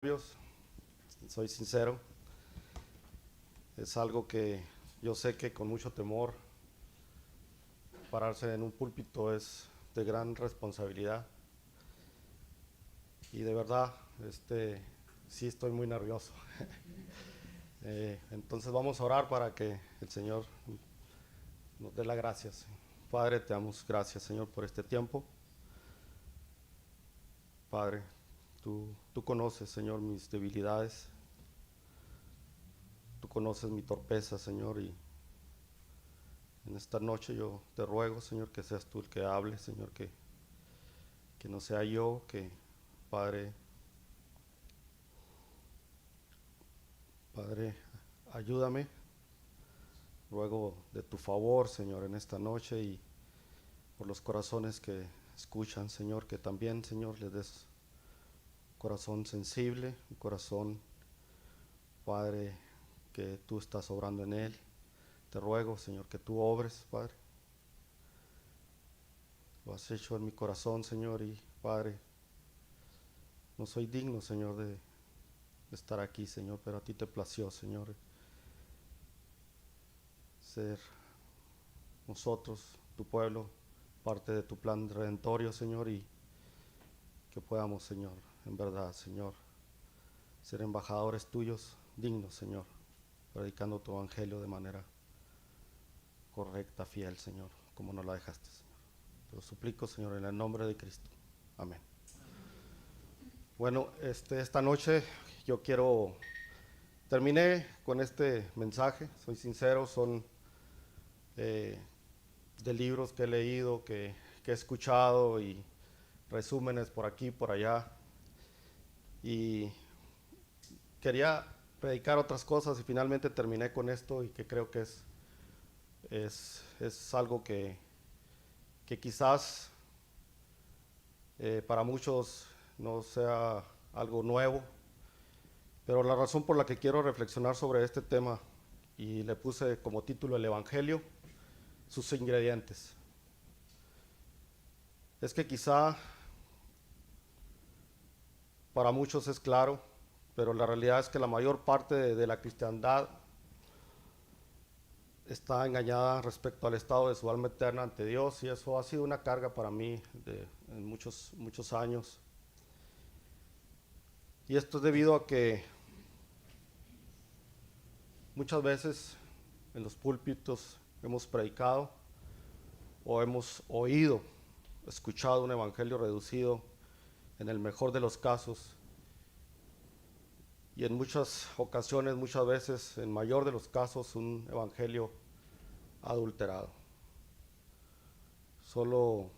Dios, soy sincero, es algo que yo sé que con mucho temor pararse en un púlpito es de gran responsabilidad y de verdad sí estoy muy nervioso. Entonces vamos a orar para que el Señor nos dé las gracias. Padre, te damos gracias, Señor, por este tiempo. Padre, tú conoces, Señor, mis debilidades, tú conoces mi torpeza, Señor, y en esta noche yo te ruego, Señor, que seas tú el que hable, Señor, que no sea yo, Padre, Padre, ayúdame. Ruego de tu favor, Señor, en esta noche y por los corazones que escuchan, Señor, que también, Señor, les des un corazón sensible, un corazón, Padre, que tú estás obrando en él. Te ruego, Señor, que tú obres, Padre. Lo has hecho en mi corazón, Señor, y Padre, no soy digno, Señor, de estar aquí, Señor, pero a ti te plació, Señor, ser nosotros, tu pueblo, parte de tu plan redentorio, Señor, y que podamos, Señor, en verdad, Señor, ser embajadores tuyos, dignos, Señor, predicando tu evangelio de manera correcta, fiel, Señor, como nos la dejaste, Señor. Te lo suplico, Señor, en el nombre de Cristo. Amén. Bueno, esta noche yo terminé con este mensaje, soy sincero, son eh, de libros que he leído, que he escuchado y resúmenes por aquí, por allá. Y quería predicar otras cosas y finalmente terminé con esto y que creo que es algo que quizás para muchos no sea algo nuevo, pero la razón por la que quiero reflexionar sobre este tema y le puse como título el Evangelio, sus ingredientes, es que quizá para muchos es claro, pero la realidad es que la mayor parte de la cristiandad está engañada respecto al estado de su alma eterna ante Dios y eso ha sido una carga para mí en muchos años. Y esto es debido a que muchas veces en los púlpitos hemos predicado o hemos escuchado un evangelio reducido en el mejor de los casos y en muchas ocasiones, muchas veces, en mayor de los casos, un evangelio adulterado. Solo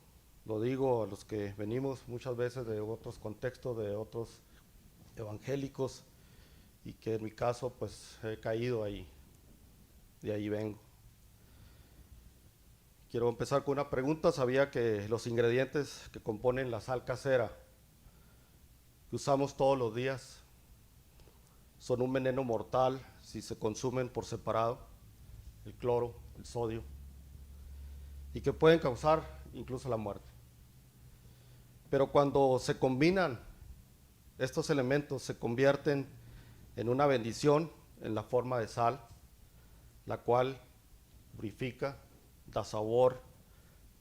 lo digo a los que venimos muchas veces de otros contextos, de otros evangélicos, y que en mi caso pues he caído ahí, de ahí vengo. Quiero empezar con una pregunta. ¿Sabía que los ingredientes que componen la sal casera que usamos todos los días son un veneno mortal si se consumen por separado? El cloro, el sodio, y que pueden causar incluso la muerte. Pero cuando se combinan estos elementos se convierten en una bendición en la forma de sal, la cual purifica, da sabor,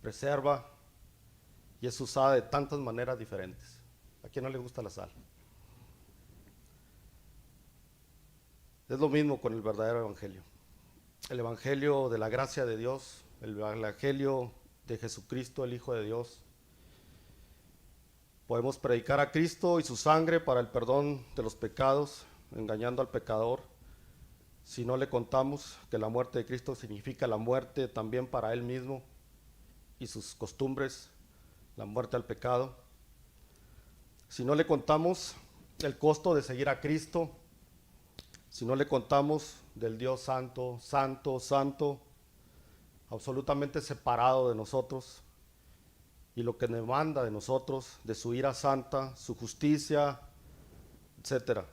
preserva y es usada de tantas maneras diferentes. ¿A quién no le gusta la sal? Es lo mismo con el verdadero evangelio. El evangelio de la gracia de Dios, el evangelio de Jesucristo, el Hijo de Dios. Podemos predicar a Cristo y su sangre para el perdón de los pecados, engañando al pecador, si no le contamos que la muerte de Cristo significa la muerte también para Él mismo y sus costumbres, la muerte al pecado. Si no le contamos el costo de seguir a Cristo, si no le contamos del Dios santo, santo, santo, absolutamente separado de nosotros, y lo que demanda de nosotros, de su ira santa, su justicia, etcétera.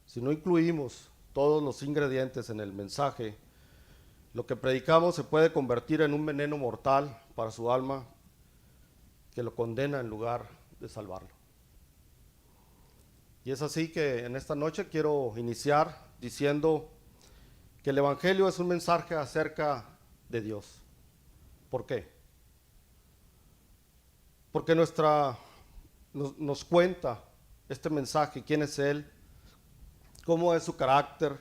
Si no incluimos todos los ingredientes en el mensaje, lo que predicamos se puede convertir en un veneno mortal para su alma que lo condena en lugar de salvarlo. Y es así que en esta noche quiero iniciar diciendo que el Evangelio es un mensaje acerca de Dios. ¿Por qué? Porque nos cuenta este mensaje, quién es Él, cómo es su carácter,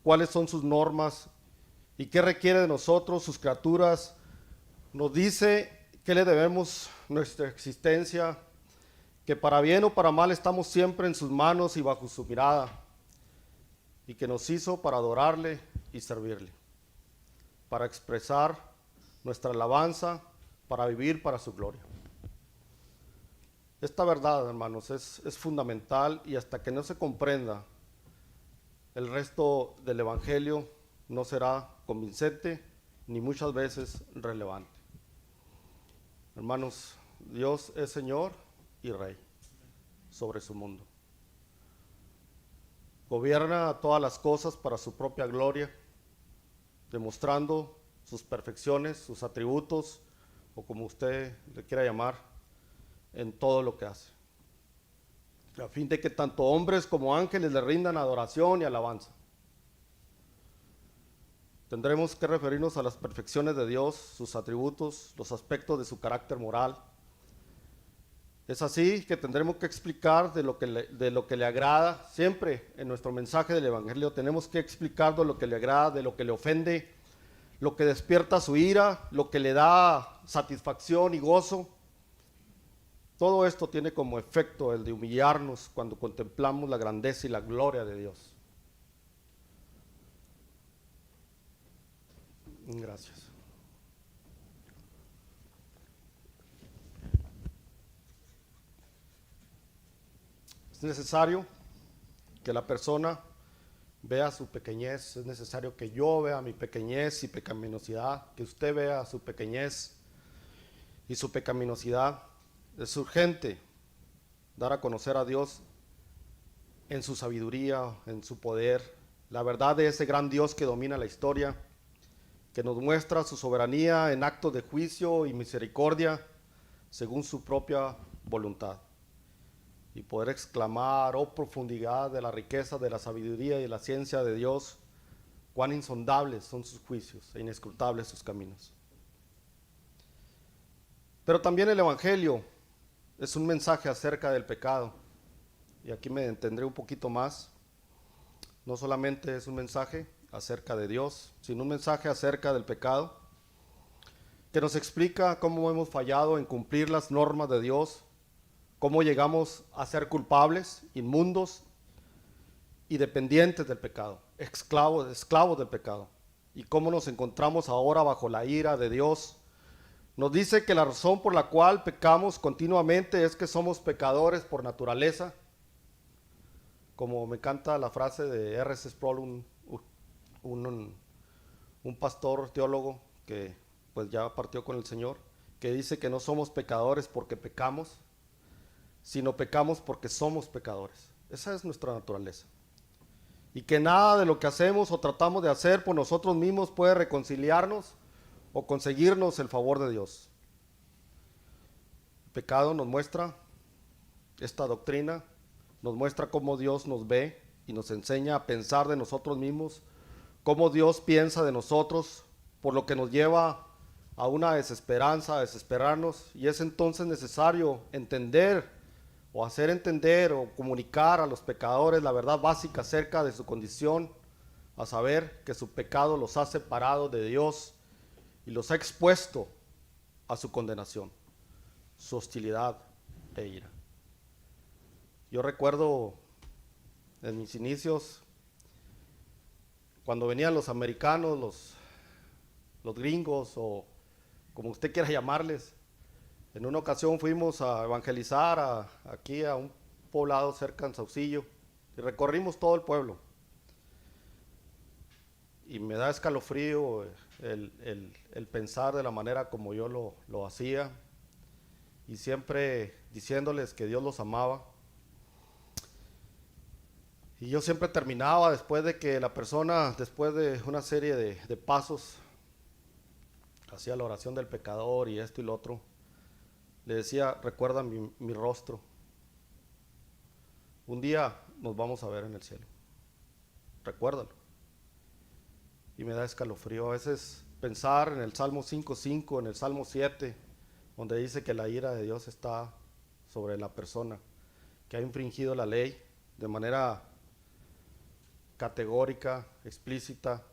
cuáles son sus normas y qué requiere de nosotros, sus criaturas. Nos dice qué le debemos nuestra existencia, que para bien o para mal estamos siempre en sus manos y bajo su mirada, y que nos hizo para adorarle y servirle, para expresar nuestra alabanza, para vivir para su gloria. Esta verdad, hermanos, es fundamental, y hasta que no se comprenda, el resto del Evangelio no será convincente ni muchas veces relevante. Hermanos, Dios es Señor y Rey sobre su mundo. Gobierna todas las cosas para su propia gloria, demostrando sus perfecciones, sus atributos, o como usted le quiera llamar, en todo lo que hace, a fin de que tanto hombres como ángeles le rindan adoración y alabanza. Tendremos que referirnos a las perfecciones de Dios, sus atributos, los aspectos de su carácter moral. Es así que tendremos que explicar de lo que le agrada. Siempre en nuestro mensaje del Evangelio tenemos que explicar de lo que le agrada, de lo que le ofende, lo que despierta su ira, lo que le da satisfacción y gozo. Todo esto tiene como efecto el de humillarnos cuando contemplamos la grandeza y la gloria de Dios. Gracias. Es necesario que la persona vea su pequeñez, es necesario que yo vea mi pequeñez y pecaminosidad, que usted vea su pequeñez y su pecaminosidad. Es urgente dar a conocer a Dios en su sabiduría, en su poder, la verdad de ese gran Dios que domina la historia, que nos muestra su soberanía en actos de juicio y misericordia según su propia voluntad. Y poder exclamar, oh profundidad de la riqueza, de la sabiduría y de la ciencia de Dios, cuán insondables son sus juicios e inescrutables sus caminos. Pero también el Evangelio es un mensaje acerca del pecado. Y aquí me detendré un poquito más. No solamente es un mensaje acerca de Dios, sino un mensaje acerca del pecado, que nos explica cómo hemos fallado en cumplir las normas de Dios, cómo llegamos a ser culpables, inmundos y dependientes del pecado, esclavos del pecado, y cómo nos encontramos ahora bajo la ira de Dios. Nos dice que la razón por la cual pecamos continuamente es que somos pecadores por naturaleza. Como me encanta la frase de R.C. Sproul, un pastor teólogo que pues ya partió con el Señor, que dice que no somos pecadores porque pecamos, sino pecamos porque somos pecadores. Esa es nuestra naturaleza. Y que nada de lo que hacemos o tratamos de hacer por nosotros mismos puede reconciliarnos o conseguirnos el favor de Dios. El pecado nos muestra esta doctrina, nos muestra cómo Dios nos ve y nos enseña a pensar de nosotros mismos, cómo Dios piensa de nosotros, por lo que nos lleva a una desesperanza, a desesperarnos, y es entonces necesario entender o hacer entender o comunicar a los pecadores la verdad básica acerca de su condición, a saber que su pecado los ha separado de Dios y los ha expuesto a su condenación, su hostilidad e ira. Yo recuerdo en mis inicios, cuando venían los americanos, los gringos, o como usted quiera llamarles. En una ocasión fuimos a evangelizar aquí a un poblado cerca de Saucillo, y recorrimos todo el pueblo. Y me da escalofrío el pensar de la manera como yo lo hacía, y siempre diciéndoles que Dios los amaba. Y yo siempre terminaba después de que la persona, después de una serie de pasos, hacía la oración del pecador y esto y lo otro, le decía, recuerda mi rostro, Un día nos vamos a ver en el cielo. Recuérdalo. Y me da escalofrío a veces pensar en el Salmo 5:5, en el Salmo 7, donde dice que la ira de Dios está sobre la persona que ha infringido la ley de manera categórica, explícita.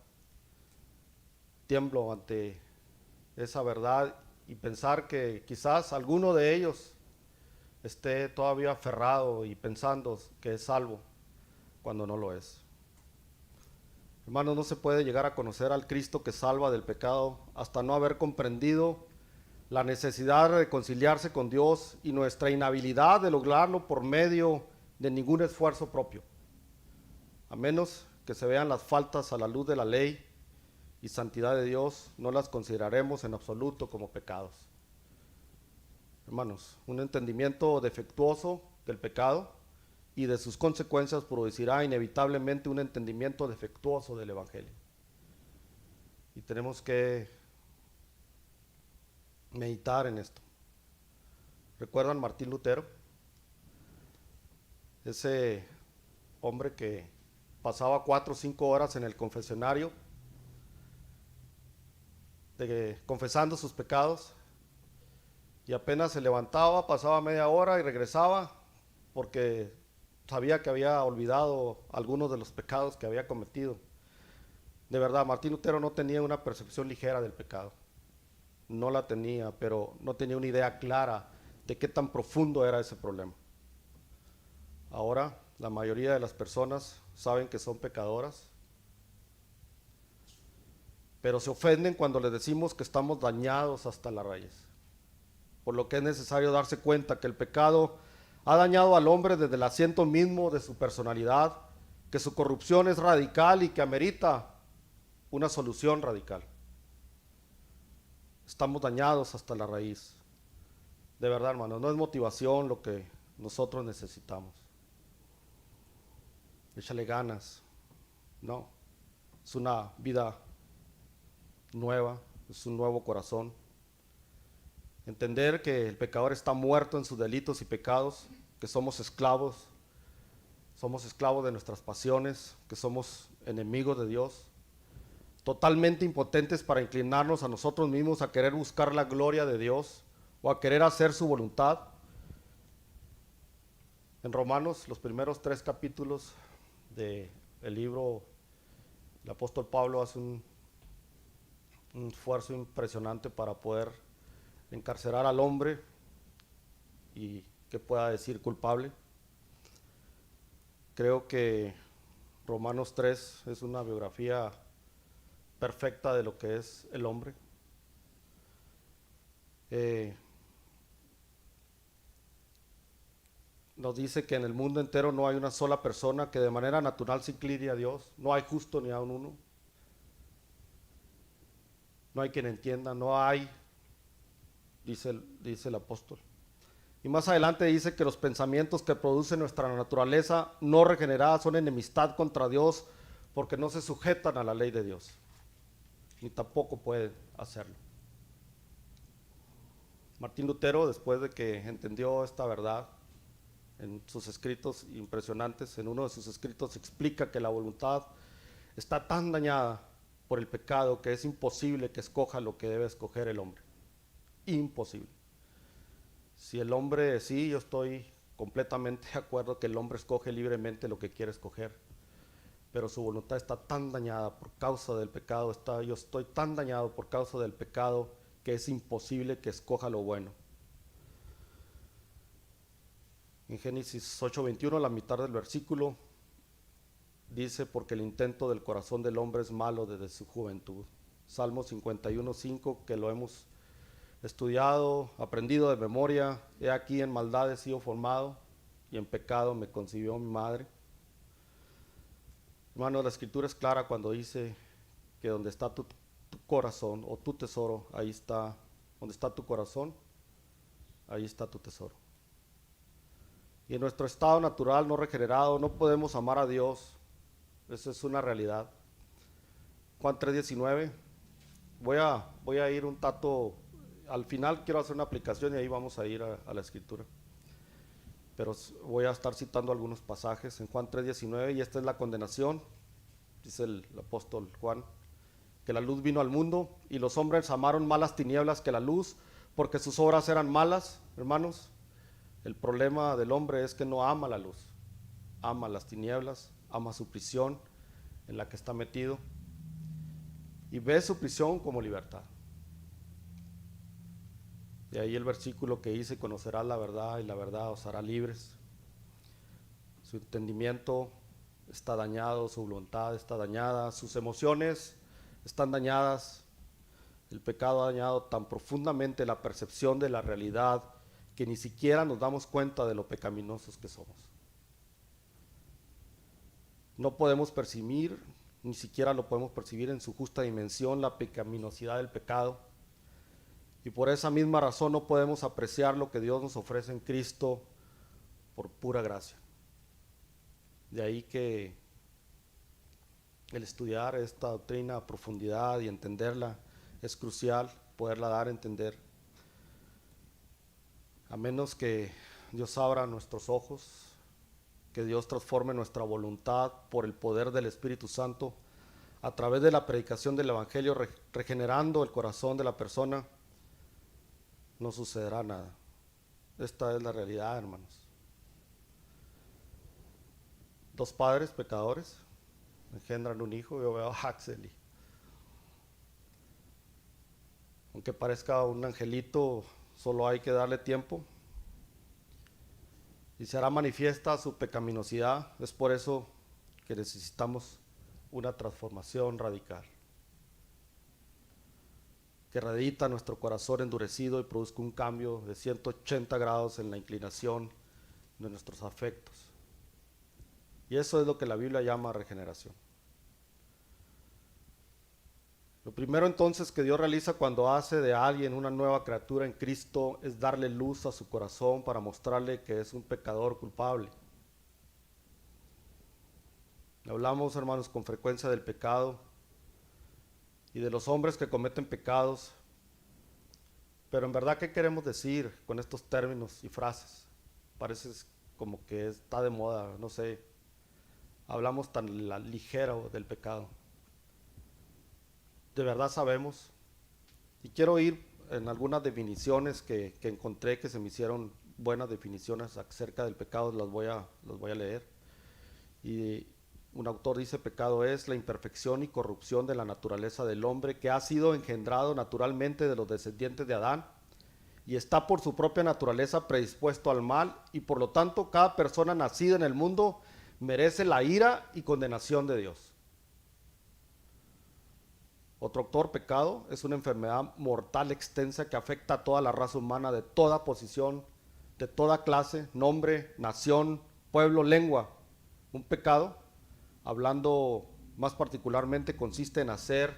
Tiemblo ante esa verdad y pensar que quizás alguno de ellos esté todavía aferrado y pensando que es salvo cuando no lo es. Hermanos, no se puede llegar a conocer al Cristo que salva del pecado hasta no haber comprendido la necesidad de reconciliarse con Dios y nuestra inhabilidad de lograrlo por medio de ningún esfuerzo propio, a menos que se vean las faltas a la luz de la ley y santidad de Dios, no las consideraremos en absoluto como pecados. Hermanos, un entendimiento defectuoso del pecado y de sus consecuencias producirá inevitablemente un entendimiento defectuoso del Evangelio. Y tenemos que meditar en esto. ¿Recuerdan Martín Lutero? Ese hombre que pasaba 4 o 5 horas en el confesionario confesando sus pecados, y apenas se levantaba, pasaba media hora y regresaba porque sabía que había olvidado algunos de los pecados que había cometido. De verdad, Martín Lutero no tenía una percepción ligera del pecado. No la tenía, pero no tenía una idea clara de qué tan profundo era ese problema. Ahora, la mayoría de las personas saben que son pecadoras, pero se ofenden cuando les decimos que estamos dañados hasta la raíz. Por lo que es necesario darse cuenta que el pecado ha dañado al hombre desde el asiento mismo de su personalidad, que su corrupción es radical y que amerita una solución radical. Estamos dañados hasta la raíz. De verdad, hermanos, no es motivación lo que nosotros necesitamos. Échale ganas. No, es una vida nueva, es un nuevo corazón. Entender que el pecador está muerto en sus delitos y pecados, que somos esclavos de nuestras pasiones, que somos enemigos de Dios, totalmente impotentes para inclinarnos a nosotros mismos a querer buscar la gloria de Dios o a querer hacer su voluntad. En Romanos, los primeros 3 capítulos del libro, el apóstol Pablo hace un esfuerzo impresionante para poder encarcelar al hombre y que pueda decir culpable. Creo que Romanos 3 es una biografía perfecta de lo que es el hombre. Nos dice que en el mundo entero no hay una sola persona que de manera natural se incline a Dios. No hay justo ni aun uno. No hay quien entienda, no hay, dice el apóstol. Y más adelante dice que los pensamientos que produce nuestra naturaleza no regenerada son enemistad contra Dios porque no se sujetan a la ley de Dios, ni tampoco pueden hacerlo. Martín Lutero, después de que entendió esta verdad en sus escritos impresionantes, en uno de sus escritos explica que la voluntad está tan dañada por el pecado que es imposible que escoja lo que debe escoger el hombre. Imposible. Si el hombre, sí, yo estoy completamente de acuerdo que el hombre escoge libremente lo que quiere escoger, pero su voluntad está tan dañada por causa del pecado, yo estoy tan dañado por causa del pecado que es imposible que escoja lo bueno. En Génesis 8:21, la mitad del versículo, dice, porque el intento del corazón del hombre es malo desde su juventud. Salmo 51:5, que lo hemos estudiado, aprendido de memoria. He aquí en maldad he sido formado y en pecado me concibió mi madre. Hermano, la escritura es clara cuando dice que donde está tu corazón o tu tesoro, ahí está, donde está tu corazón, ahí está tu tesoro. Y en nuestro estado natural no regenerado no podemos amar a Dios. Eso es una realidad. Juan 3:19. Voy a ir un tato. Al final quiero hacer una aplicación y ahí vamos a ir a la escritura. pero voy a estar citando algunos pasajes en Juan 3:19, y esta es la condenación, dice el apóstol Juan, que la luz vino al mundo y los hombres amaron más las tinieblas que la luz, porque sus obras eran malas. Hermanos, el problema del hombre es que no ama la luz, ama las tinieblas, ama su prisión en la que está metido y ve su prisión como libertad. De ahí el versículo que dice: conocerás la verdad y la verdad os hará libres. Su entendimiento está dañado, su voluntad está dañada, sus emociones están dañadas. El pecado ha dañado tan profundamente la percepción de la realidad que ni siquiera nos damos cuenta de lo pecaminosos que somos. No podemos percibir, ni siquiera lo podemos percibir en su justa dimensión, la pecaminosidad del pecado. Y por esa misma razón no podemos apreciar lo que Dios nos ofrece en Cristo por pura gracia. De ahí que el estudiar esta doctrina a profundidad y entenderla es crucial, poderla dar a entender. A menos que Dios abra nuestros ojos, que Dios transforme nuestra voluntad por el poder del Espíritu Santo a través de la predicación del Evangelio, regenerando el corazón de la persona, no sucederá nada. Esta es la realidad, hermanos. Dos padres pecadores engendran un hijo. Yo veo a Axel, y aunque parezca un angelito, solo hay que darle tiempo y será manifiesta su pecaminosidad. Es por eso que necesitamos una transformación radical, que radica nuestro corazón endurecido y produzca un cambio de 180 grados en la inclinación de nuestros afectos. Y eso es lo que la Biblia llama regeneración. Lo primero entonces que Dios realiza cuando hace de alguien una nueva criatura en Cristo es darle luz a su corazón para mostrarle que es un pecador culpable. Hablamos, hermanos, con frecuencia del pecado y de los hombres que cometen pecados, pero en verdad, ¿qué queremos decir con estos términos y frases? Parece como que está de moda, no sé, hablamos tan ligero del pecado. De verdad sabemos, y quiero ir en algunas definiciones que encontré, que se me hicieron buenas definiciones acerca del pecado, las voy a leer. Y un autor dice: pecado es la imperfección y corrupción de la naturaleza del hombre, que ha sido engendrado naturalmente de los descendientes de Adán y está por su propia naturaleza predispuesto al mal, y por lo tanto cada persona nacida en el mundo merece la ira y condenación de Dios. Otro autor: pecado es una enfermedad mortal extensa que afecta a toda la raza humana de toda posición, de toda clase, nombre, nación, pueblo, lengua. Un pecado, hablando más particularmente, consiste en hacer,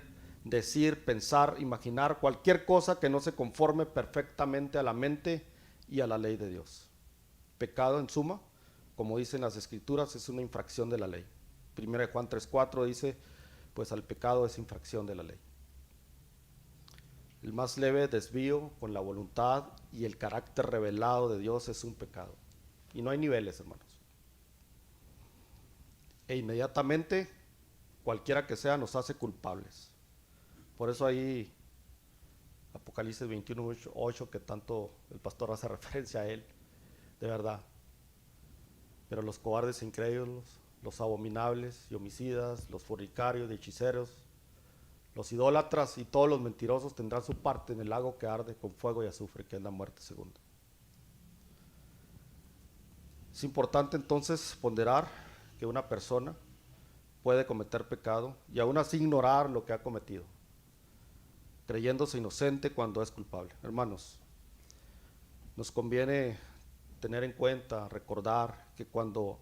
decir, pensar, imaginar cualquier cosa que no se conforme perfectamente a la mente y a la ley de Dios. Pecado, en suma, como dicen las Escrituras, es una infracción de la ley. 1 Juan 3:4 dice: pues al pecado es infracción de la ley. El más leve desvío con la voluntad y el carácter revelado de Dios es un pecado. Y no hay niveles, hermanos. E inmediatamente, cualquiera que sea, nos hace culpables. Por eso ahí Apocalipsis 21:8, que tanto el pastor hace referencia a él, de verdad. Pero los cobardes e incrédulos, los abominables y homicidas, los fornicarios y hechiceros, los idólatras y todos los mentirosos tendrán su parte en el lago que arde con fuego y azufre, que es la muerte segunda. Es importante entonces ponderar que una persona puede cometer pecado y aún así ignorar lo que ha cometido, creyéndose inocente cuando es culpable. Hermanos, nos conviene tener en cuenta, recordar que cuando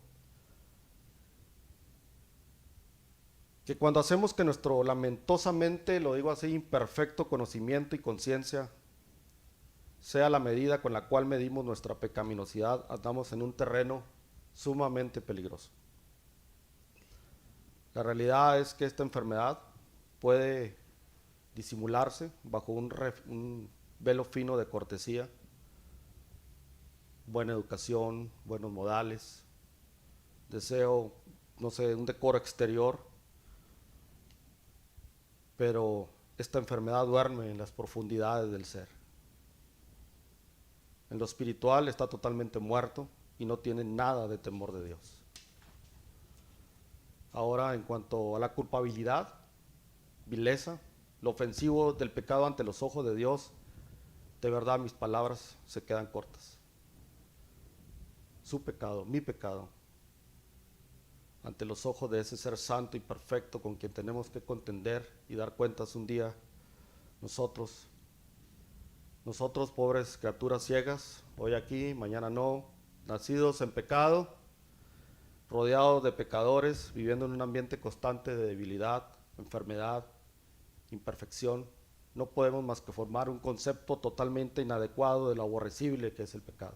hacemos que nuestro lamentosamente, lo digo así, imperfecto conocimiento y conciencia sea la medida con la cual medimos nuestra pecaminosidad, andamos en un terreno sumamente peligroso. La realidad es que esta enfermedad puede disimularse bajo un velo fino de cortesía, buena educación, buenos modales, deseo, no sé, un decoro exterior, pero esta enfermedad duerme en las profundidades del ser. En lo espiritual está totalmente muerto y no tiene nada de temor de Dios. Ahora, en cuanto a la culpabilidad, vileza, lo ofensivo del pecado ante los ojos de Dios, de verdad mis palabras se quedan cortas. Su pecado, mi pecado, ante los ojos de ese ser santo y perfecto con quien tenemos que contender y dar cuentas un día, nosotros pobres criaturas ciegas, hoy aquí, mañana no, nacidos en pecado, rodeados de pecadores, viviendo en un ambiente constante de debilidad, enfermedad, imperfección, no podemos más que formar un concepto totalmente inadecuado de lo aborrecible que es el pecado.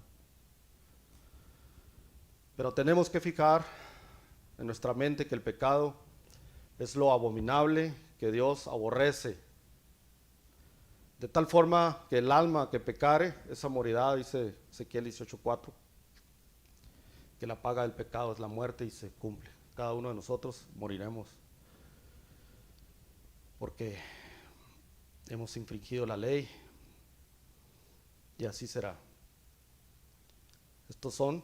Pero tenemos que fijar en nuestra mente que el pecado es lo abominable que Dios aborrece. De tal forma que el alma que pecare, esa morirá, dice Ezequiel 18:4, que la paga del pecado es la muerte y se cumple. Cada uno de nosotros moriremos porque hemos infringido la ley y así será. Estos son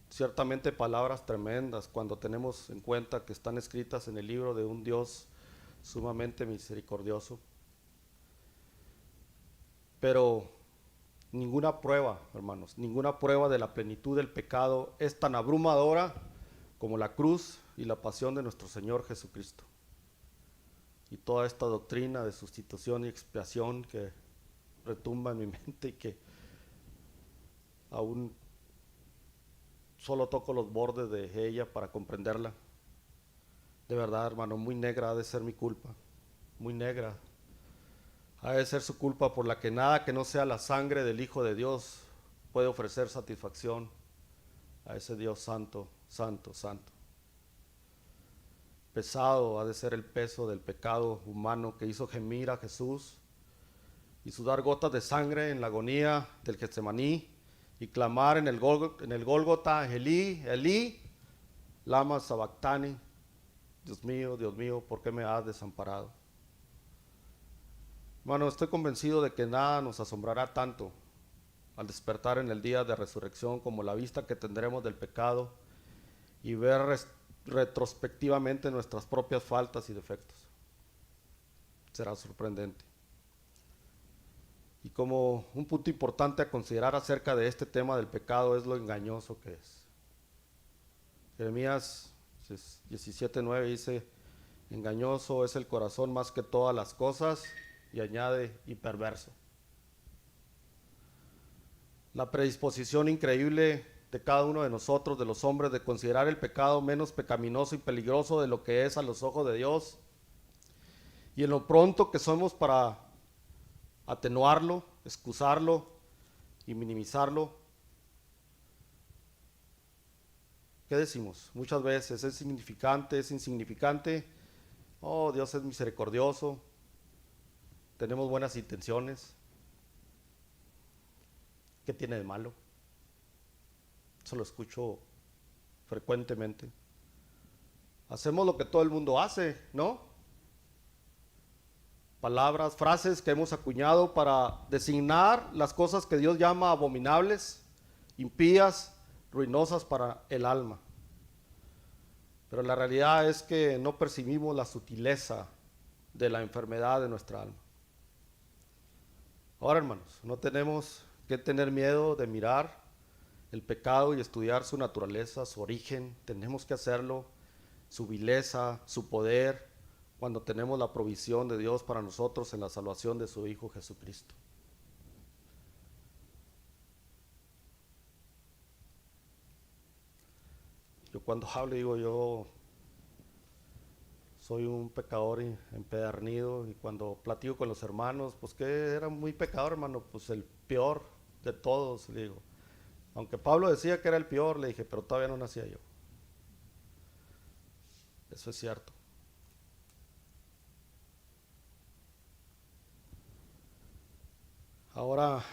ciertamente palabras tremendas cuando tenemos en cuenta que están escritas en el libro de un Dios sumamente misericordioso. Pero ninguna prueba, hermanos, ninguna prueba de la plenitud del pecado es tan abrumadora como la cruz y la pasión de nuestro Señor Jesucristo. Y toda esta doctrina de sustitución y expiación que retumba en mi mente y que aún solo toco los bordes de ella para comprenderla. De verdad, hermano, muy negra ha de ser mi culpa, muy negra. Ha de ser su culpa por la que nada que no sea la sangre del Hijo de Dios puede ofrecer satisfacción a ese Dios santo, santo, santo. Pesado ha de ser el peso del pecado humano que hizo gemir a Jesús y sudar gotas de sangre en la agonía del Getsemaní y clamar en el Gólgota, Elí, Elí, lama sabactani, Dios mío, ¿por qué me has desamparado? Hermano, estoy convencido de que nada nos asombrará tanto al despertar en el día de resurrección como la vista que tendremos del pecado y ver retrospectivamente nuestras propias faltas y defectos. Será sorprendente. Y como un punto importante a considerar acerca de este tema del pecado es lo engañoso que es. Jeremías 17:9 dice: engañoso es el corazón más que todas las cosas, y añade, y perverso. La predisposición increíble de cada uno de nosotros, de los hombres, de considerar el pecado menos pecaminoso y peligroso de lo que es a los ojos de Dios, y en lo pronto que somos para atenuarlo, excusarlo y minimizarlo. ¿Qué decimos? Muchas veces es insignificante. Oh, Dios es misericordioso, tenemos buenas intenciones. ¿Qué tiene de malo? Eso lo escucho frecuentemente. Hacemos lo que todo el mundo hace, ¿no? Palabras, frases que hemos acuñado para designar las cosas que Dios llama abominables, impías, ruinosas para el alma. Pero la realidad es que no percibimos la sutileza de la enfermedad de nuestra alma. Ahora, hermanos, no tenemos que tener miedo de mirar el pecado y estudiar su naturaleza, su origen. Tenemos que hacerlo, su vileza, su poder, cuando tenemos la provisión de Dios para nosotros en la salvación de su Hijo Jesucristo. Yo cuando hablo digo, yo soy un pecador empedernido, y cuando platico con los hermanos, pues que era muy pecador, hermano, pues el peor de todos, le digo. Aunque Pablo decía que era el peor, le dije, pero todavía no nacía yo. Eso es cierto. Ahora,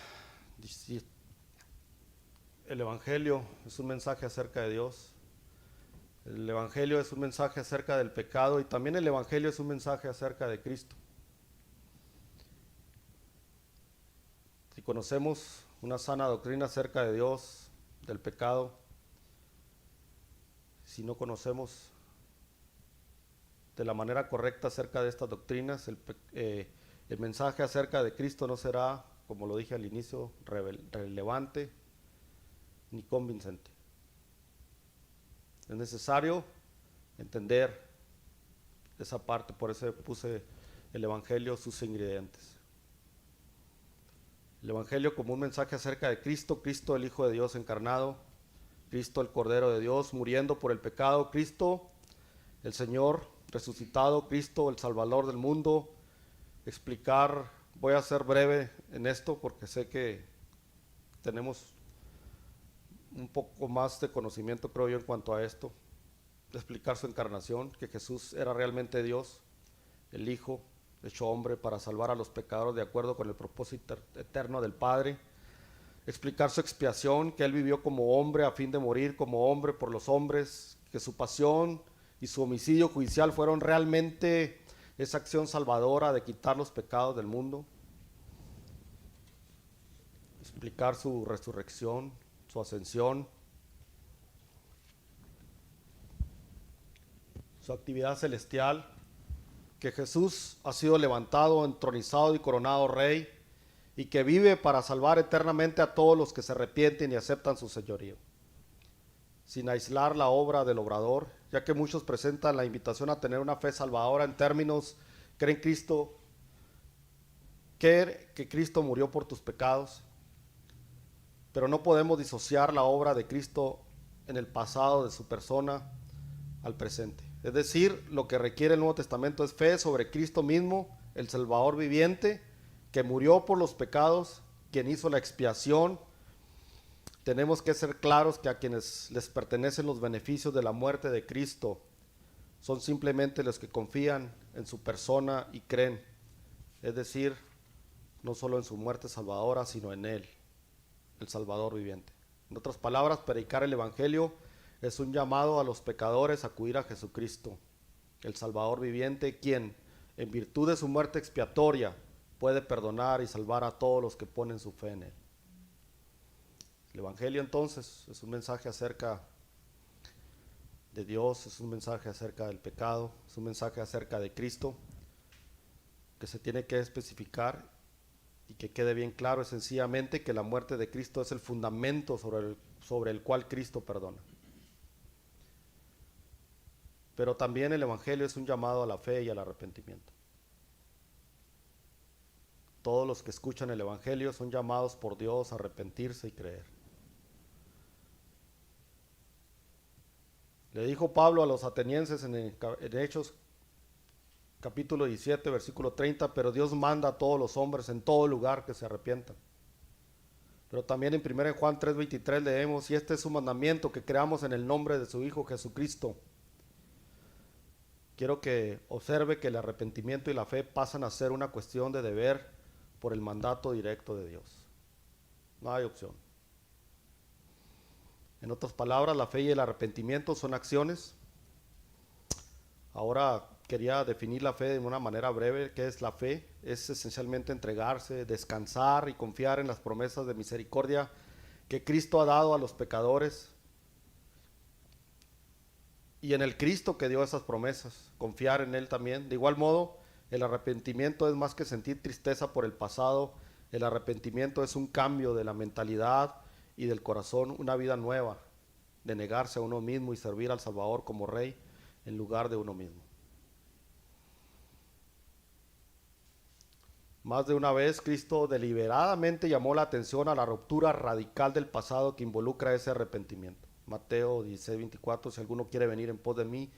El Evangelio es un mensaje acerca de Dios. El Evangelio es un mensaje acerca del pecado y también el Evangelio es un mensaje acerca de Cristo. Si conocemos una sana doctrina acerca de Dios, del pecado, si no conocemos de la manera correcta acerca de estas doctrinas, el mensaje acerca de Cristo no será, como lo dije al inicio, relevante ni convincente. Es necesario entender esa parte, por eso puse el Evangelio, sus ingredientes. El Evangelio como un mensaje acerca de Cristo, Cristo el Hijo de Dios encarnado, Cristo el Cordero de Dios muriendo por el pecado, Cristo el Señor resucitado, Cristo el Salvador del mundo. Explicar, voy a ser breve en esto porque sé que tenemos un poco más de conocimiento, creo yo, en cuanto a esto. Explicar su encarnación, que Jesús era realmente Dios, el Hijo hecho hombre para salvar a los pecadores de acuerdo con el propósito eterno del Padre. Explicar su expiación, que Él vivió como hombre a fin de morir como hombre por los hombres, que su pasión y su homicidio judicial fueron realmente esa acción salvadora de quitar los pecados del mundo. Explicar su resurrección, su ascensión, su actividad celestial, que Jesús ha sido levantado, entronizado y coronado rey, y que vive para salvar eternamente a todos los que se arrepienten y aceptan su señorío, sin aislar la obra del obrador, ya que muchos presentan la invitación a tener una fe salvadora en términos, creen Cristo, que Cristo murió por tus pecados, pero no podemos disociar la obra de Cristo en el pasado de su persona al presente. Es decir, lo que requiere el Nuevo Testamento es fe sobre Cristo mismo, el Salvador viviente, que murió por los pecados, quien hizo la expiación. Tenemos que ser claros que a quienes les pertenecen los beneficios de la muerte de Cristo son simplemente los que confían en su persona y creen. Es decir, no solo en su muerte salvadora, sino en Él, el Salvador viviente. En otras palabras, predicar el Evangelio es un llamado a los pecadores a acudir a Jesucristo, el Salvador viviente, quien, en virtud de su muerte expiatoria, puede perdonar y salvar a todos los que ponen su fe en Él. El Evangelio entonces es un mensaje acerca de Dios, es un mensaje acerca del pecado, es un mensaje acerca de Cristo, que se tiene que especificar y que quede bien claro es sencillamente que la muerte de Cristo es el fundamento sobre el cual Cristo perdona. Pero también el Evangelio es un llamado a la fe y al arrepentimiento. Todos los que escuchan el Evangelio son llamados por Dios a arrepentirse y creer. Le dijo Pablo a los atenienses en Hechos capítulo 17, versículo 30, pero Dios manda a todos los hombres en todo lugar que se arrepientan. Pero también en 1 Juan 3:23 leemos, y este es su mandamiento, que creamos en el nombre de su Hijo Jesucristo. Quiero que observe que el arrepentimiento y la fe pasan a ser una cuestión de deber por el mandato directo de Dios. No hay opción. En otras palabras, la fe y el arrepentimiento son acciones. Ahora quería definir la fe de una manera breve. ¿Qué es la fe? Es esencialmente entregarse, descansar y confiar en las promesas de misericordia que Cristo ha dado a los pecadores y en el Cristo que dio esas promesas, confiar en Él también. De igual modo, el arrepentimiento es más que sentir tristeza por el pasado. El arrepentimiento es un cambio de la mentalidad y del corazón, una vida nueva, de negarse a uno mismo y servir al Salvador como Rey en lugar de uno mismo. Más de una vez Cristo deliberadamente llamó la atención a la ruptura radical del pasado que involucra ese arrepentimiento. Mateo 16:24, si alguno quiere venir en pos de mí,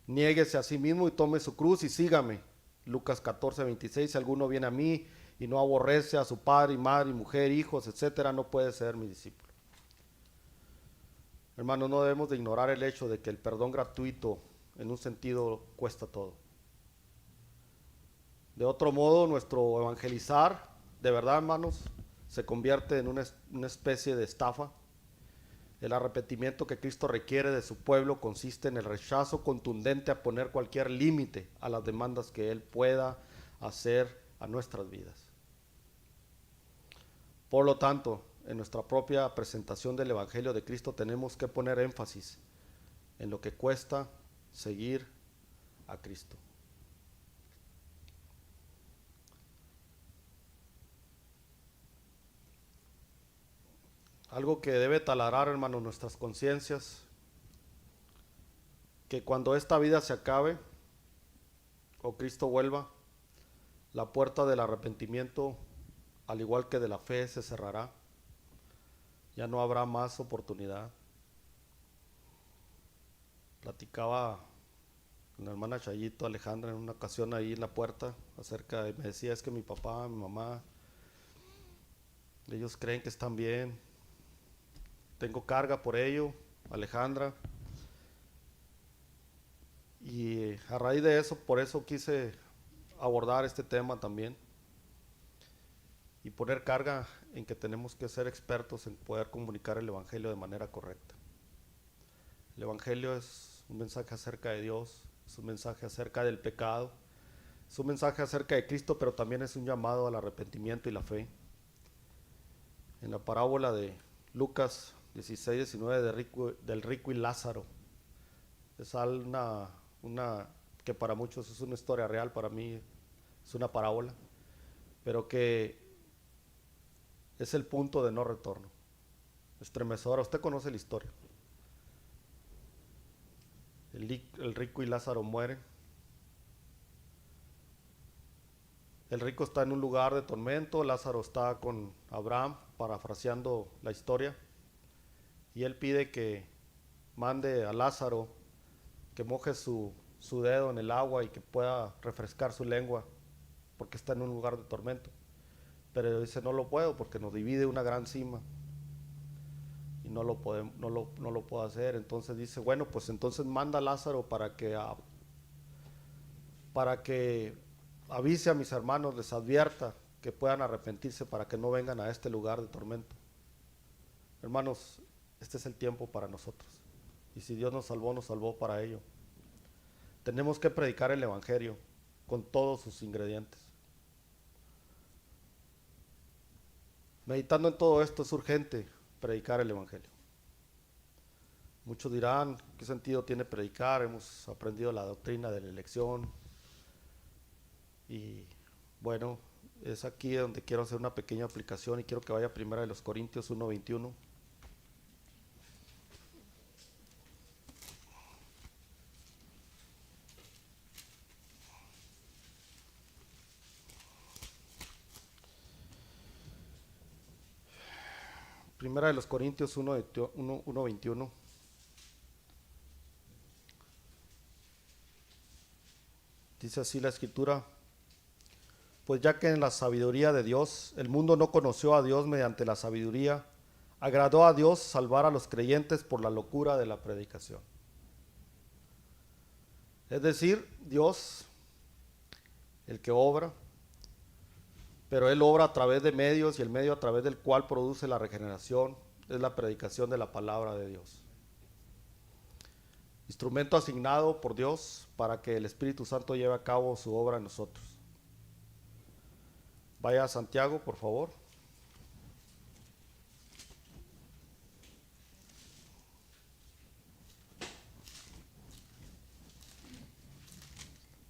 niéguese a sí mismo y tome su cruz y sígame. Lucas 14:26, si alguno viene a mí y no aborrece a su padre y madre y mujer, hijos, etcétera, no puede ser mi discípulo. Hermanos, no debemos de ignorar el hecho de que el perdón gratuito en un sentido cuesta todo. De otro modo, nuestro evangelizar, de verdad, hermanos, se convierte en una especie de estafa. El arrepentimiento que Cristo requiere de su pueblo consiste en el rechazo contundente a poner cualquier límite a las demandas que Él pueda hacer a nuestras vidas. Por lo tanto, en nuestra propia presentación del Evangelio de Cristo tenemos que poner énfasis en lo que cuesta seguir a Cristo. Algo que debe taladrar, hermanos, nuestras conciencias, que cuando esta vida se acabe o Cristo vuelva, la puerta del arrepentimiento, al igual que de la fe, se cerrará. Ya no habrá más oportunidad. Platicaba con la hermana Chayito Alejandra en una ocasión ahí en la puerta acerca, y me decía, es que mi papá, mi mamá, ellos creen que están bien, tengo carga por ello, Alejandra, y a raíz de eso, por eso quise abordar este tema también y poner carga en que tenemos que ser expertos en poder comunicar el Evangelio de manera correcta. El Evangelio es un mensaje acerca de Dios, es un mensaje acerca del pecado, es un mensaje acerca de Cristo, pero también es un llamado al arrepentimiento y la fe. En la parábola de Lucas 16-19 del rico y Lázaro, es una que para muchos es una historia real, para mí es una parábola, pero que es el punto de no retorno. Estremecedora, usted conoce la historia. El rico y Lázaro mueren. El rico está en un lugar de tormento, Lázaro está con Abraham, parafraseando la historia, y él pide que mande a Lázaro que moje su dedo en el agua y que pueda refrescar su lengua, porque está en un lugar de tormento. Pero dice, no lo puedo porque nos divide una gran cima y no lo puedo hacer. Entonces dice, bueno, pues entonces manda a Lázaro para que avise a mis hermanos, les advierta que puedan arrepentirse para que no vengan a este lugar de tormento. Hermanos, este es el tiempo para nosotros. Y si Dios nos salvó para ello. Tenemos que predicar el Evangelio con todos sus ingredientes. Meditando en todo esto, es urgente predicar el Evangelio. Muchos dirán, ¿qué sentido tiene predicar? Hemos aprendido la doctrina de la elección. Y bueno, es aquí donde quiero hacer una pequeña aplicación y quiero que vaya primero a los Corintios 1:21. Primera de los Corintios 1:21. Dice así la escritura: pues ya que en la sabiduría de Dios el mundo no conoció a Dios mediante la sabiduría, agradó a Dios salvar a los creyentes por la locura de la predicación. Es decir, Dios, el que obra, pero Él obra a través de medios, y el medio a través del cual produce la regeneración es la predicación de la palabra de Dios. Instrumento asignado por Dios para que el Espíritu Santo lleve a cabo su obra en nosotros. Vaya a Santiago, por favor.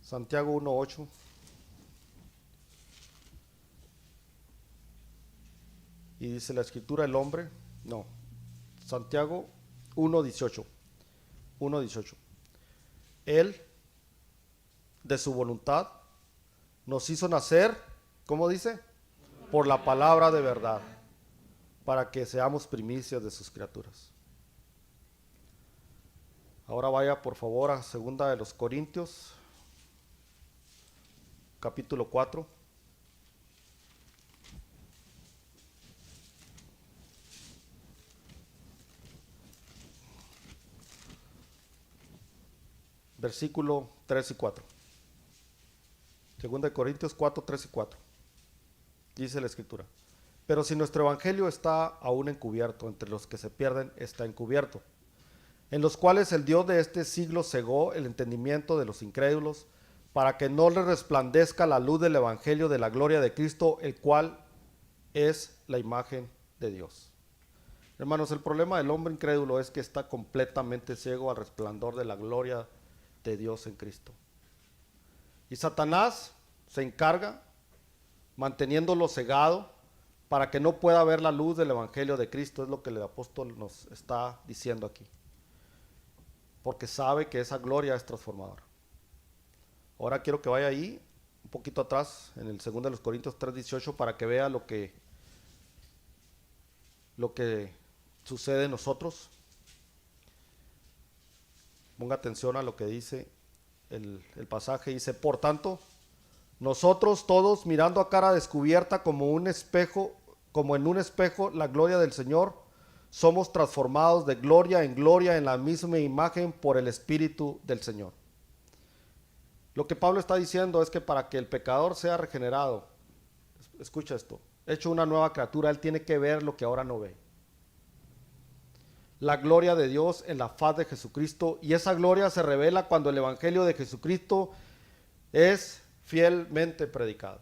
Santiago 1:8. Y dice la escritura, Santiago 1:18. 1:18. Él, de su voluntad, nos hizo nacer, ¿cómo dice? Por la palabra de verdad, para que seamos primicias de sus criaturas. Ahora vaya por favor a 2 de los Corintios, capítulo 4. Versículo 3 y 4. 2 de Corintios 4, 3 y 4. Dice la escritura: Pero si nuestro evangelio está aún encubierto, entre los que se pierden está encubierto, en los cuales el Dios de este siglo cegó el entendimiento de los incrédulos, para que no les resplandezca la luz del evangelio de la gloria de Cristo, el cual es la imagen de Dios. Hermanos, el problema del hombre incrédulo es que está completamente ciego al resplandor de la gloria de Dios en Cristo. Y Satanás se encarga manteniéndolo cegado para que no pueda ver la luz del evangelio de Cristo, es lo que el apóstol nos está diciendo aquí. Porque sabe que esa gloria es transformadora. Ahora quiero que vaya ahí, un poquito atrás, en el 2 de los Corintios 3:18, para que vea lo que sucede en nosotros. Ponga atención a lo que dice el pasaje. Dice: por tanto, nosotros todos, mirando a cara descubierta como en un espejo la gloria del Señor, somos transformados de gloria en la misma imagen por el Espíritu del Señor. Lo que Pablo está diciendo es que para que el pecador sea regenerado, escucha esto, hecho una nueva criatura, él tiene que ver lo que ahora no ve. La gloria de Dios en la faz de Jesucristo, y esa gloria se revela cuando el evangelio de Jesucristo es fielmente predicado.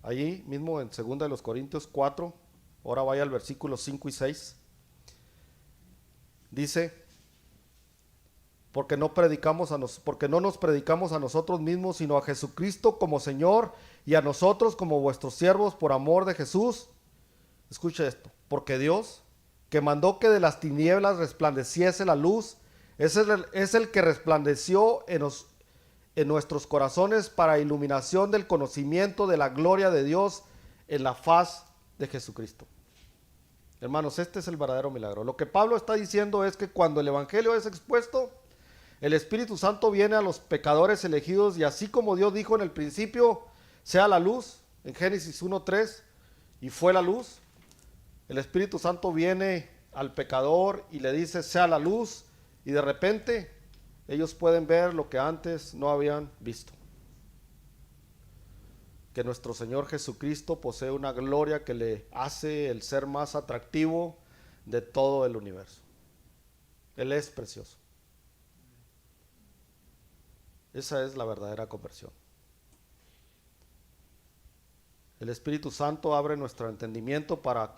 Allí mismo en 2 de los Corintios 4, ahora vaya al versículo 5 y 6, dice: porque no nos predicamos a nosotros mismos, sino a Jesucristo como Señor, y a nosotros como vuestros siervos por amor de Jesús. Escuche esto: porque Dios, que mandó que de las tinieblas resplandeciese la luz, es el que resplandeció en nuestros corazones para iluminación del conocimiento de la gloria de Dios en la faz de Jesucristo. Hermanos, este es el verdadero milagro. Lo que Pablo está diciendo es que cuando el evangelio es expuesto, el Espíritu Santo viene a los pecadores elegidos, y así como Dios dijo en el principio, sea la luz, en Génesis 1:3, y fue la luz. El Espíritu Santo viene al pecador y le dice, sea la luz, y de repente ellos pueden ver lo que antes no habían visto. Que nuestro Señor Jesucristo posee una gloria que le hace el ser más atractivo de todo el universo. Él es precioso. Esa es la verdadera conversión. El Espíritu Santo abre nuestro entendimiento para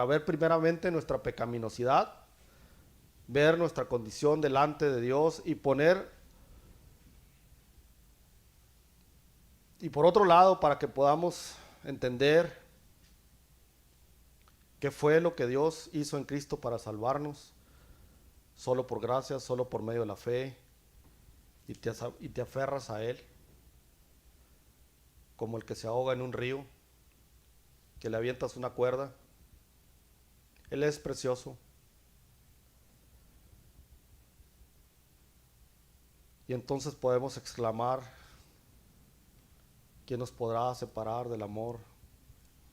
ver primeramente nuestra pecaminosidad, ver nuestra condición delante de Dios y por otro lado, para que podamos entender qué fue lo que Dios hizo en Cristo para salvarnos, solo por gracia, solo por medio de la fe, y te aferras a Él, como el que se ahoga en un río, que le avientas una cuerda. Él es precioso. Y entonces podemos exclamar: ¿quién nos podrá separar del amor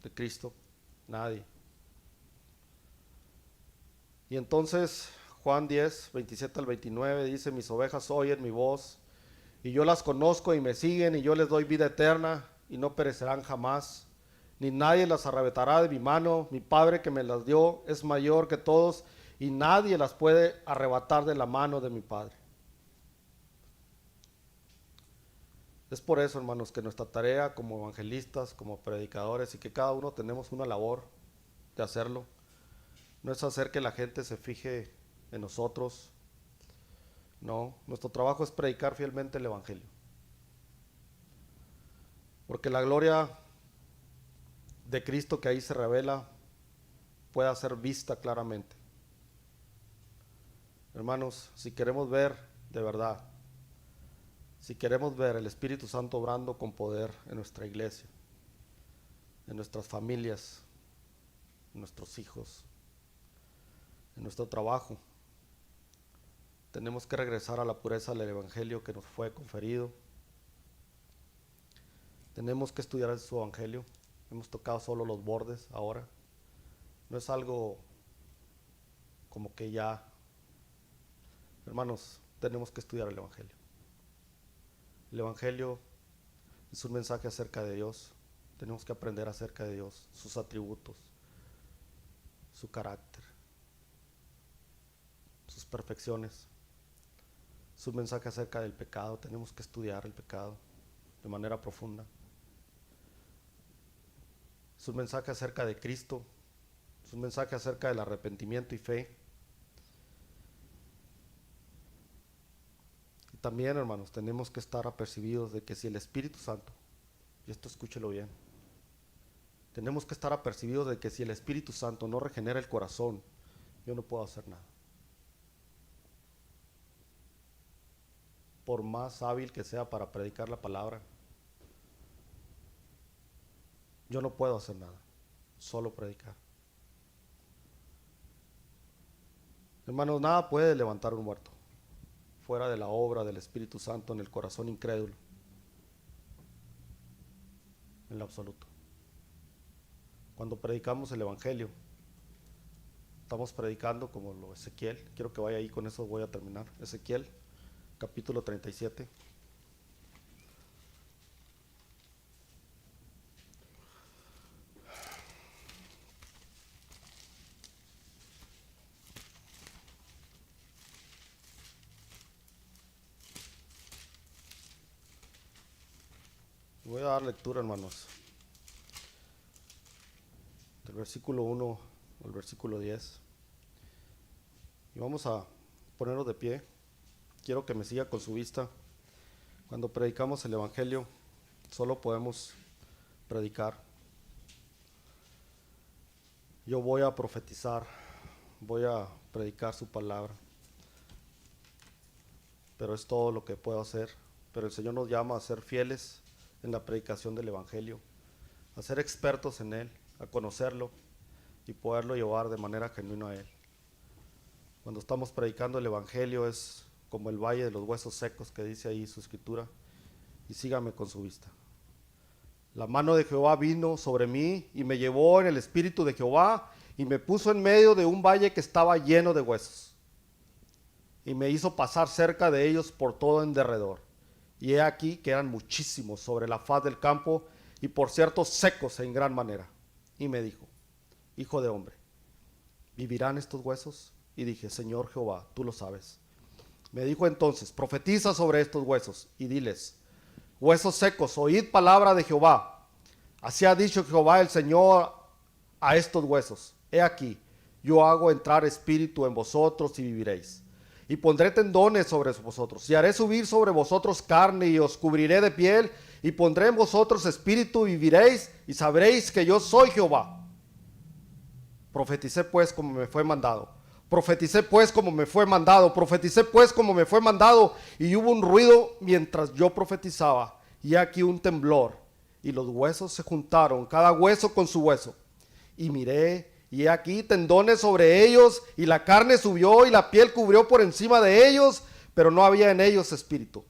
de Cristo? Nadie. Y entonces Juan 10, 27 al 29 dice: mis ovejas oyen mi voz, y yo las conozco y me siguen, y yo les doy vida eterna, y no perecerán jamás, ni nadie las arrebatará de mi mano. Mi Padre que me las dio es mayor que todos, y nadie las puede arrebatar de la mano de mi Padre. Es por eso, hermanos, que nuestra tarea como evangelistas, como predicadores, y que cada uno tenemos una labor de hacerlo, no es hacer que la gente se fije en nosotros. No, nuestro trabajo es predicar fielmente el evangelio. Porque la gloria de Cristo que ahí se revela pueda ser vista claramente. Hermanos, si queremos ver de verdad, si queremos ver el Espíritu Santo obrando con poder en nuestra iglesia, en nuestras familias, en nuestros hijos, en nuestro trabajo, tenemos que regresar a la pureza del evangelio que nos fue conferido. Tenemos que estudiar su evangelio. Hemos tocado solo los bordes ahora. No es algo como que ya. Hermanos, tenemos que estudiar el evangelio. El Evangelio es un mensaje acerca de Dios. Tenemos que aprender acerca de Dios, sus atributos, su carácter, sus perfecciones. Es un mensaje acerca del pecado. Tenemos que estudiar el pecado de manera profunda. Es un mensaje acerca de Cristo. Es un mensaje acerca del arrepentimiento y fe. Y también, hermanos, tenemos que estar apercibidos de que si el Espíritu Santo, y esto escúchelo bien, tenemos que estar apercibidos de que si el Espíritu Santo no regenera el corazón, yo no puedo hacer nada. Por más hábil que sea para predicar la palabra, yo no puedo hacer nada, solo predicar. Hermanos, nada puede levantar un muerto fuera de la obra del Espíritu Santo en el corazón incrédulo, en lo absoluto. Cuando predicamos el Evangelio, estamos predicando como lo Ezequiel. Quiero que vaya ahí, con eso voy a terminar. Ezequiel, capítulo 37. Voy a dar lectura, hermanos, del versículo 1 al versículo 10. Y vamos a ponernos de pie. Quiero que me siga con su vista. Cuando predicamos el Evangelio, solo podemos predicar. Yo voy a profetizar, voy a predicar su palabra, pero es todo lo que puedo hacer. Pero el Señor nos llama a ser fieles en la predicación del Evangelio, a ser expertos en Él, a conocerlo y poderlo llevar de manera genuina a Él. Cuando estamos predicando el Evangelio es como el valle de los huesos secos que dice ahí su escritura. Y sígame con su vista. La mano de Jehová vino sobre mí y me llevó en el espíritu de Jehová y me puso en medio de un valle que estaba lleno de huesos. Y me hizo pasar cerca de ellos por todo en derredor. Y he aquí que eran muchísimos sobre la faz del campo y por cierto secos en gran manera. Y me dijo: Hijo de hombre, ¿vivirán estos huesos? Y dije: Señor Jehová, tú lo sabes. Me dijo entonces: profetiza sobre estos huesos y diles: huesos secos, oíd palabra de Jehová. Así ha dicho Jehová el Señor a estos huesos: he aquí, yo hago entrar espíritu en vosotros y viviréis. Y pondré tendones sobre vosotros, y haré subir sobre vosotros carne, y os cubriré de piel, y pondré en vosotros espíritu, y viviréis, y sabréis que yo soy Jehová. Profeticé pues como me fue mandado. Profeticé pues como me fue mandado. Profeticé pues como me fue mandado. Y hubo un ruido mientras yo profetizaba, y aquí un temblor, y los huesos se juntaron, cada hueso con su hueso. Y miré, y he aquí tendones sobre ellos, y la carne subió, y la piel cubrió por encima de ellos, pero no había en ellos espíritu.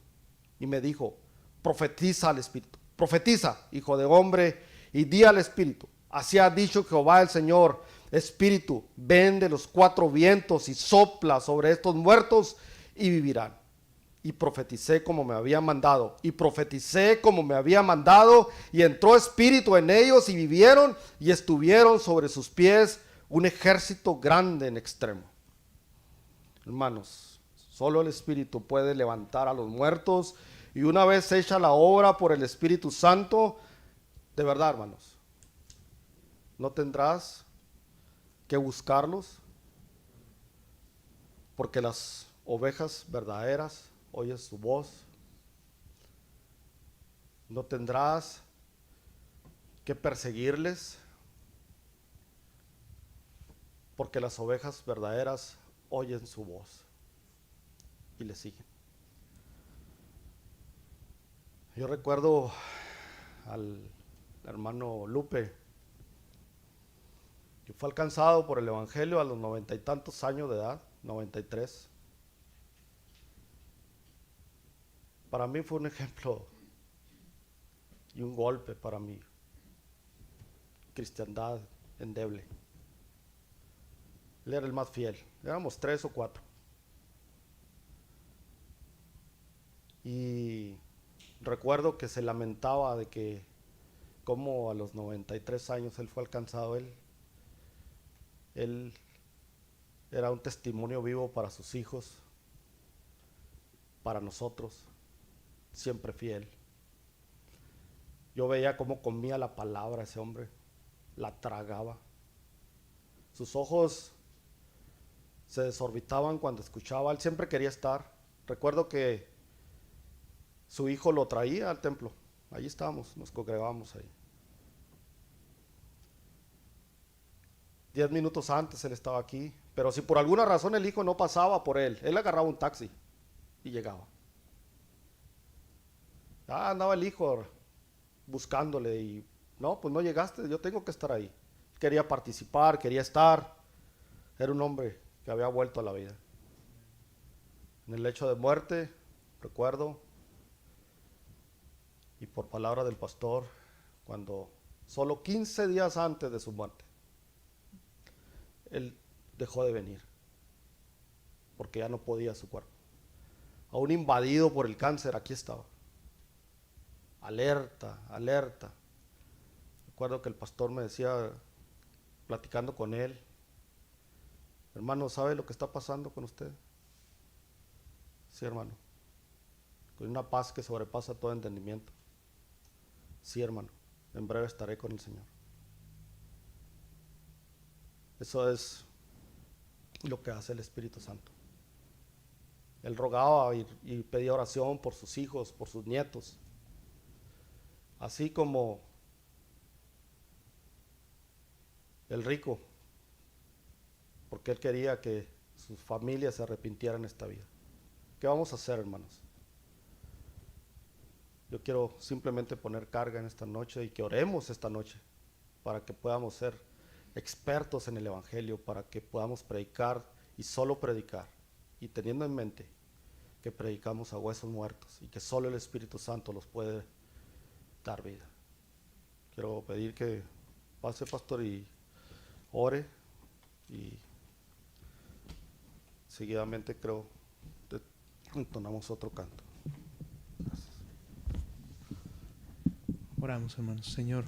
Y me dijo: profetiza al espíritu, profetiza, hijo de hombre, y di al espíritu: así ha dicho Jehová el Señor, espíritu, ven de los cuatro vientos y sopla sobre estos muertos y vivirán. Y profeticé como me había mandado, y profeticé como me había mandado, y entró espíritu en ellos, y vivieron, y estuvieron sobre sus pies un ejército grande en extremo. Hermanos, solo el Espíritu puede levantar a los muertos, y una vez hecha la obra por el Espíritu Santo, de verdad, hermanos, no tendrás que buscarlos, porque las ovejas verdaderas oyen su voz. No tendrás que perseguirles, porque las ovejas verdaderas oyen su voz y le siguen. Yo recuerdo al hermano Lupe, que fue alcanzado por el Evangelio a los 90 y tantos años de edad, 93. Para mí fue un ejemplo y un golpe para mi cristiandad endeble. Él era el más fiel, éramos 3 o 4. Y recuerdo que se lamentaba de que como a los 93 años él fue alcanzado. Él era un testimonio vivo para sus hijos, para nosotros, siempre fiel. Yo veía cómo comía la palabra ese hombre, la tragaba. Sus ojos se desorbitaban cuando escuchaba, él siempre quería estar. Recuerdo que su hijo lo traía al templo, allí estábamos, nos congregábamos ahí. 10 minutos antes él estaba aquí, pero si por alguna razón el hijo no pasaba por él agarraba un taxi y llegaba. Andaba el hijo buscándole y no, pues no llegaste, yo tengo que estar ahí. Quería participar, quería estar. Era un hombre que había vuelto a la vida. En el lecho de muerte, recuerdo, y por palabra del pastor, cuando solo 15 días antes de su muerte, él dejó de venir, porque ya no podía su cuerpo. Aún invadido por el cáncer, aquí estaba. Alerta, alerta. Recuerdo que el pastor me decía, platicando con él, hermano, ¿sabe lo que está pasando con usted? Sí, hermano. Con una paz que sobrepasa todo entendimiento. Sí, hermano. En breve estaré con el Señor. Eso es lo que hace el Espíritu Santo. Él rogaba y pedía oración por sus hijos, por sus nietos. Así como el rico, porque él quería que sus familias se arrepintieran en esta vida. ¿Qué vamos a hacer, hermanos? Yo quiero simplemente poner carga en esta noche y que oremos esta noche para que podamos ser expertos en el Evangelio, para que podamos predicar y solo predicar, y teniendo en mente que predicamos a huesos muertos y que solo el Espíritu Santo los puede dar vida. Quiero pedir que pase, pastor, y ore, y seguidamente creo que entonamos otro canto. Gracias. Oramos, hermanos. Señor,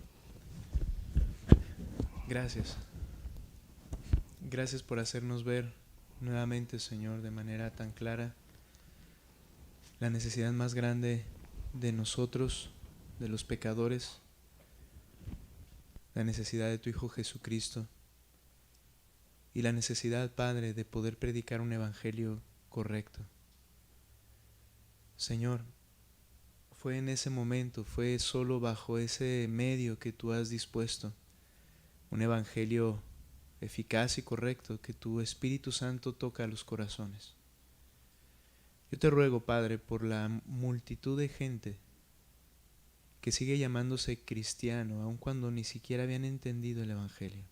gracias. Gracias por hacernos ver nuevamente, Señor, de manera tan clara la necesidad más grande de nosotros, de los pecadores, la necesidad de tu Hijo Jesucristo y la necesidad, Padre, de poder predicar un evangelio correcto. Señor, fue en ese momento, fue solo bajo ese medio que tú has dispuesto un evangelio eficaz y correcto, que tu Espíritu Santo toca a los corazones. Yo te ruego, Padre, por la multitud de gente que sigue llamándose cristiano, aun cuando ni siquiera habían entendido el evangelio.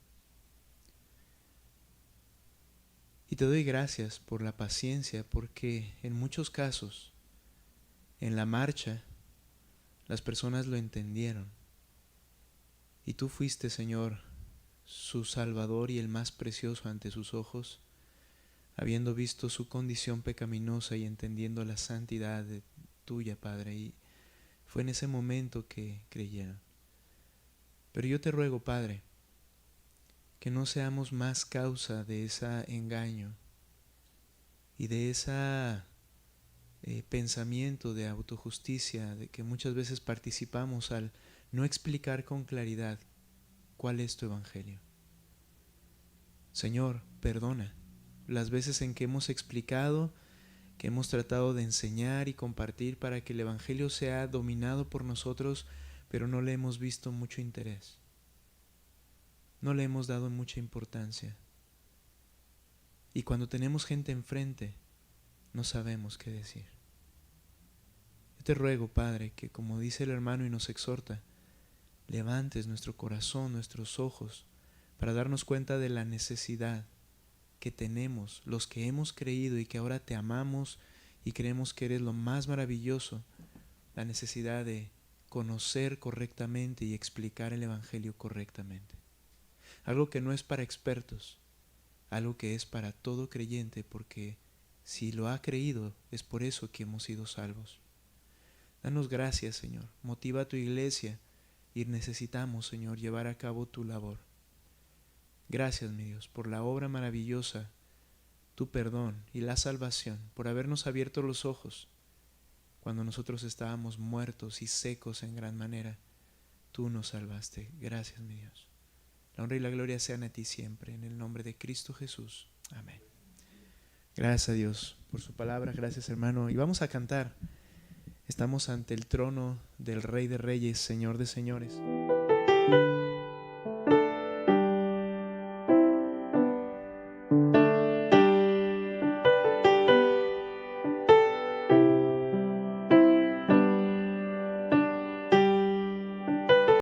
Y te doy gracias por la paciencia, porque en muchos casos, en la marcha, las personas lo entendieron. Y tú fuiste, Señor, su Salvador y el más precioso ante sus ojos, habiendo visto su condición pecaminosa y entendiendo la santidad tuya, Padre. Y fue en ese momento que creyeron. Pero yo te ruego, Padre, que no seamos más causa de ese engaño y de ese pensamiento de autojusticia, de que muchas veces participamos al no explicar con claridad cuál es tu evangelio. Señor, perdona las veces en que hemos explicado, que hemos tratado de enseñar y compartir para que el evangelio sea dominado por nosotros, pero no le hemos visto mucho interés. No le hemos dado mucha importancia. Y cuando tenemos gente enfrente, no sabemos qué decir. Yo te ruego, Padre, que como dice el hermano y nos exhorta, levantes nuestro corazón, nuestros ojos, para darnos cuenta de la necesidad que tenemos, los que hemos creído y que ahora te amamos y creemos que eres lo más maravilloso, la necesidad de conocer correctamente y explicar el evangelio correctamente. Algo que no es para expertos, algo que es para todo creyente, porque si lo ha creído es por eso que hemos sido salvos. Danos gracias, Señor. Motiva a tu iglesia y necesitamos, Señor, llevar a cabo tu labor. Gracias, mi Dios, por la obra maravillosa, tu perdón y la salvación, por habernos abierto los ojos cuando nosotros estábamos muertos y secos en gran manera. Tú nos salvaste. Gracias, mi Dios. La honra y la gloria sean a ti siempre, en el nombre de Cristo Jesús. Amén. Gracias a Dios por su palabra. Gracias, hermano. Y vamos a cantar. Estamos ante el trono del Rey de Reyes, Señor de Señores.